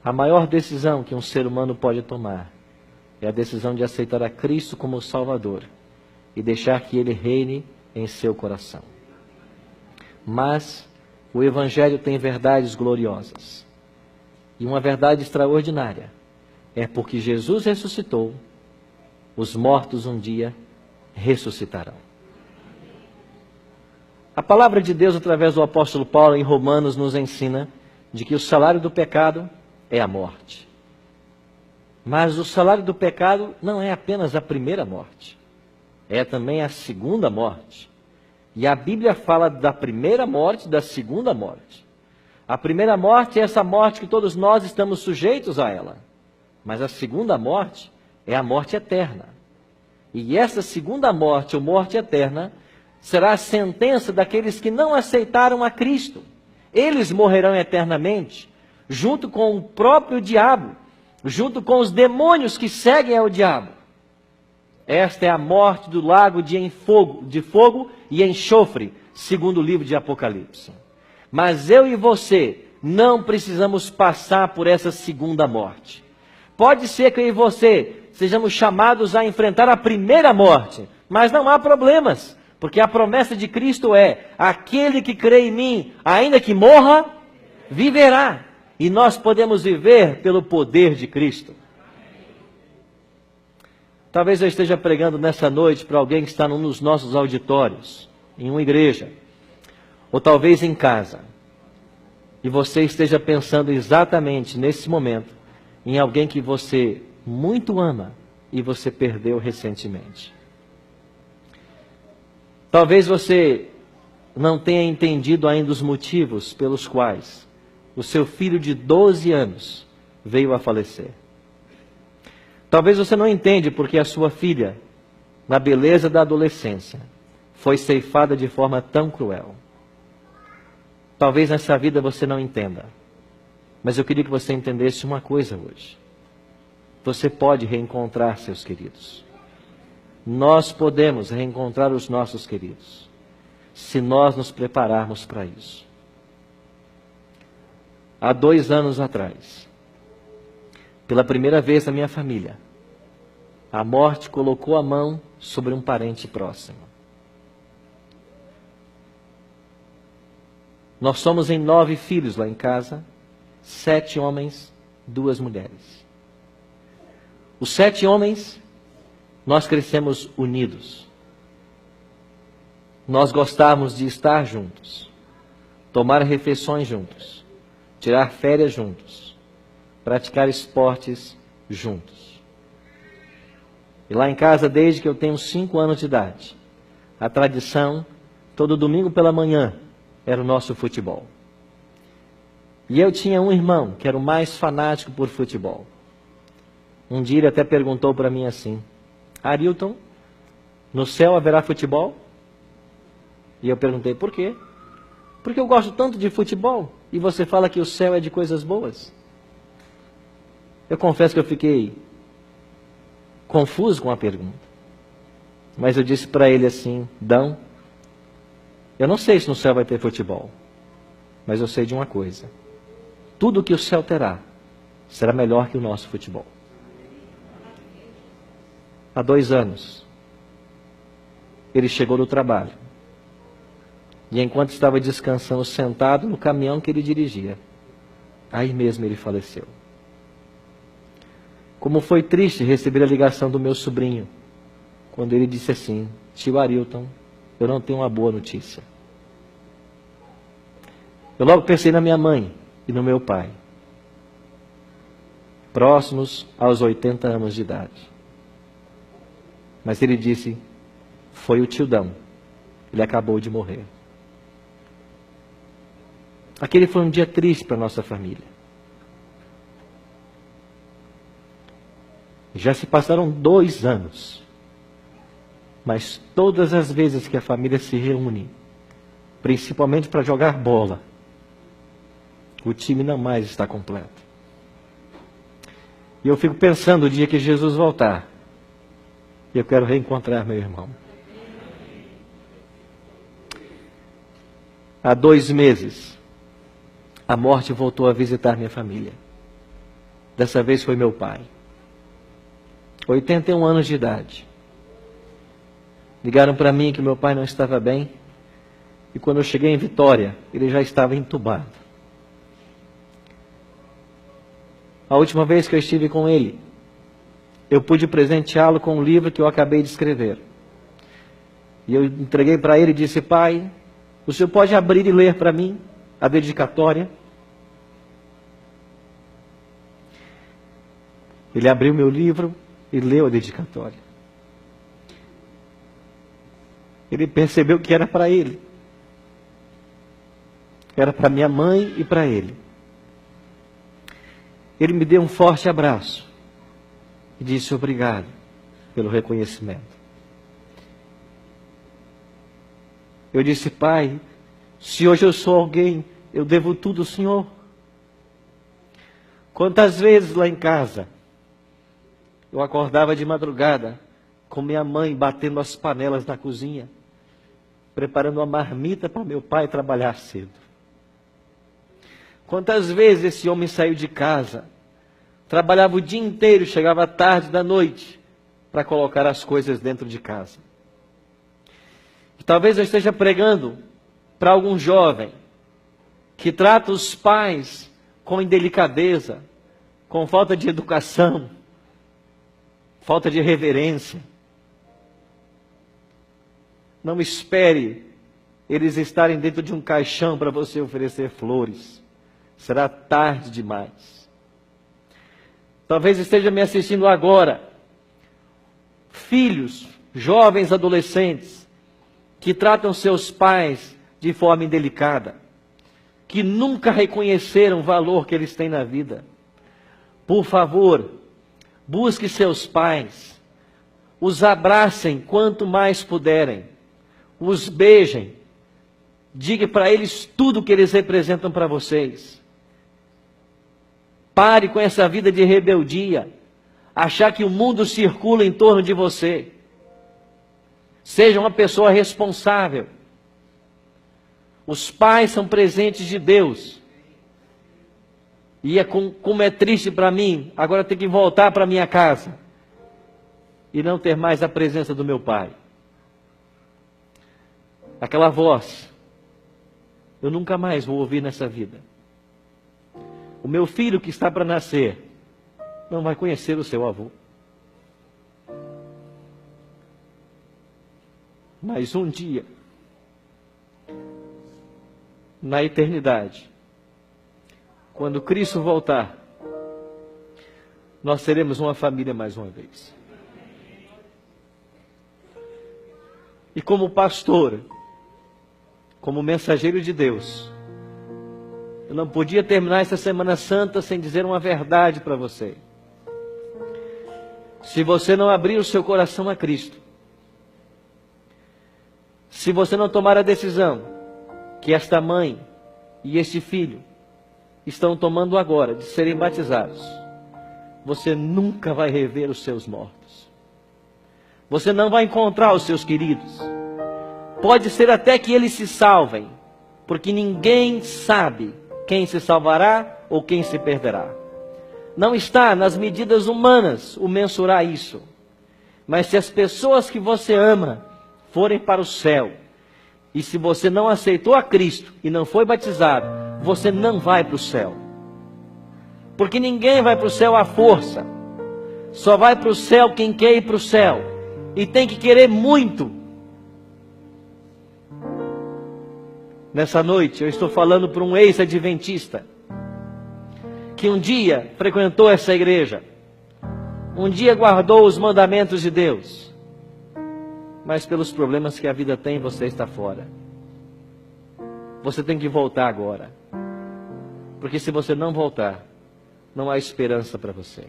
A maior decisão que um ser humano pode tomar é a decisão de aceitar a Cristo como Salvador e deixar que Ele reine em seu coração. Mas o Evangelho tem verdades gloriosas. E uma verdade extraordinária é porque Jesus ressuscitou, os mortos um dia ressuscitarão. A palavra de Deus, através do apóstolo Paulo em Romanos, nos ensina de que o salário do pecado é a morte. Mas o salário do pecado não é apenas a primeira morte, é também a segunda morte. E a Bíblia fala da primeira morte e da segunda morte. A primeira morte é essa morte que todos nós estamos sujeitos a ela. Mas a segunda morte é a morte eterna. E essa segunda morte, ou morte eterna, será a sentença daqueles que não aceitaram a Cristo. Eles morrerão eternamente, junto com o próprio diabo, junto com os demônios que seguem ao diabo. Esta é a morte do lago de fogo e enxofre, segundo o livro de Apocalipse. Mas eu e você não precisamos passar por essa segunda morte. Pode ser que eu e você sejamos chamados a enfrentar a primeira morte, mas não há problemas, porque a promessa de Cristo é: aquele que crê em mim, ainda que morra, viverá. E nós podemos viver pelo poder de Cristo. Talvez eu esteja pregando nessa noite para alguém que está num dos nossos auditórios, em uma igreja, ou talvez em casa, e você esteja pensando exatamente nesse momento em alguém que você muito ama e você perdeu recentemente. Talvez você não tenha entendido ainda os motivos pelos quais o seu filho de 12 anos veio a falecer. Talvez você não entende porque a sua filha, na beleza da adolescência, foi ceifada de forma tão cruel. Talvez nessa vida você não entenda, mas eu queria que você entendesse uma coisa hoje. Você pode reencontrar seus queridos. Nós podemos reencontrar os nossos queridos, se nós nos prepararmos para isso. Há 2 anos atrás, pela primeira vez na minha família, a morte colocou a mão sobre um parente próximo. Nós somos em 9 filhos lá em casa, 7 homens, 2 mulheres. Os 7 homens, nós crescemos unidos. Nós gostávamos de estar juntos, tomar refeições juntos, tirar férias juntos, praticar esportes juntos. E lá em casa, desde que eu tenho 5 anos de idade, a tradição, todo domingo pela manhã, era o nosso futebol. E eu tinha um irmão que era o mais fanático por futebol. Um dia ele até perguntou para mim assim: Arilton, no céu haverá futebol? E eu perguntei: por quê? Porque eu gosto tanto de futebol e você fala que o céu é de coisas boas. Eu confesso que eu fiquei confuso com a pergunta. Mas eu disse para ele assim: Dão, eu não sei se no céu vai ter futebol, mas eu sei de uma coisa: tudo que o céu terá será melhor que o nosso futebol. Há 2 anos, ele chegou do trabalho. E enquanto estava descansando, sentado no caminhão que ele dirigia, aí mesmo ele faleceu. Como foi triste receber a ligação do meu sobrinho, quando ele disse assim: Tio Arilton, eu não tenho uma boa notícia. Eu logo pensei na minha mãe e no meu pai, próximos aos 80 anos de idade. Mas ele disse: foi o tio Dão, ele acabou de morrer. Aquele foi um dia triste para a nossa família. Já se passaram 2 anos, mas todas as vezes que a família se reúne, principalmente para jogar bola, o time não mais está completo. E eu fico pensando o dia que Jesus voltar, e eu quero reencontrar meu irmão. Há 2 meses, a morte voltou a visitar minha família. Dessa vez foi meu pai. 81 anos de idade. Ligaram para mim que meu pai não estava bem. E quando eu cheguei em Vitória, ele já estava entubado. A última vez que eu estive com ele, eu pude presenteá-lo com um livro que eu acabei de escrever. E eu entreguei para ele e disse: pai, o senhor pode abrir e ler para mim a dedicatória? Ele abriu meu livro e leu a dedicatória. Ele percebeu que era para ele. Era para minha mãe e para ele. Ele me deu um forte abraço e disse obrigado pelo reconhecimento. Eu disse: pai, se hoje eu sou alguém, eu devo tudo ao senhor. Quantas vezes lá em casa eu acordava de madrugada com minha mãe batendo as panelas na cozinha, preparando uma marmita para meu pai trabalhar cedo. Quantas vezes esse homem saiu de casa, trabalhava o dia inteiro, chegava tarde da noite para colocar as coisas dentro de casa. E talvez eu esteja pregando para algum jovem que trata os pais com indelicadeza, com falta de educação, falta de reverência. Não espere eles estarem dentro de um caixão para você oferecer flores. Será tarde demais. Talvez esteja me assistindo agora filhos, jovens adolescentes, que tratam seus pais de forma indelicada, que nunca reconheceram o valor que eles têm na vida. Por favor, busque seus pais, os abracem quanto mais puderem, os beijem, diga para eles tudo o que eles representam para vocês. Pare com essa vida de rebeldia, achar que o mundo circula em torno de você. Seja uma pessoa responsável. Os pais são presentes de Deus. E como é triste para mim, agora ter que voltar para minha casa e não ter mais a presença do meu pai. Aquela voz, eu nunca mais vou ouvir nessa vida. O meu filho que está para nascer não vai conhecer o seu avô. Mas um dia, na eternidade, quando Cristo voltar, nós seremos uma família mais uma vez. E como pastor, como mensageiro de Deus, eu não podia terminar essa Semana Santa sem dizer uma verdade para você. Se você não abrir o seu coração a Cristo, se você não tomar a decisão que esta mãe e este filho estão tomando agora de serem batizados, você nunca vai rever os seus mortos. Você não vai encontrar os seus queridos. Pode ser até que eles se salvem, porque ninguém sabe quem se salvará ou quem se perderá. Não está nas medidas humanas o mensurar isso. Mas se as pessoas que você ama forem para o céu, e se você não aceitou a Cristo e não foi batizado, você não vai para o céu. Porque ninguém vai para o céu à força. Só vai para o céu quem quer ir para o céu. E tem que querer muito. Nessa noite eu estou falando para um ex-adventista que um dia frequentou essa igreja, um dia guardou os mandamentos de Deus, mas pelos problemas que a vida tem, você está fora. Você tem que voltar agora, porque se você não voltar, não há esperança para você.